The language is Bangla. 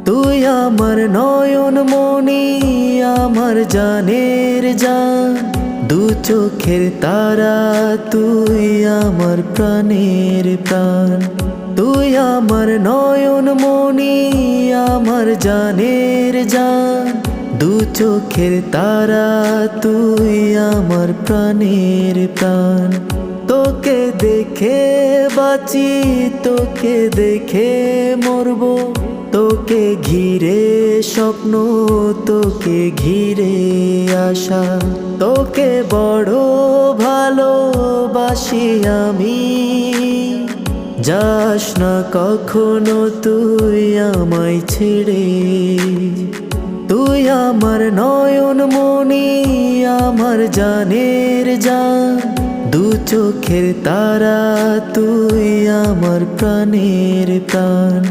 তুই আমার নয়ন মনি, আমার জানের জান, দু চোখের তারা, তুই আমার প্রাণের প্রাণ। তুই আমার নয়ন মনি, আমার জানের জান, দু চোখের তারা, তুই আমার প্রাণের প্রাণ। তোকে দেখে বাঁচি, তোকে দেখে মরবো, তোকে ঘিরে স্বপ্ন, তোকে ঘিরে আশা। তোকে বড় ভালোবাসি আমি, যাস না কখনো তুই আমায় ছেড়ে। তুই আমার নয়ন মনি, আমার জানের জান, দু চোখের তারা, তুই আমার প্রাণের প্রাণ।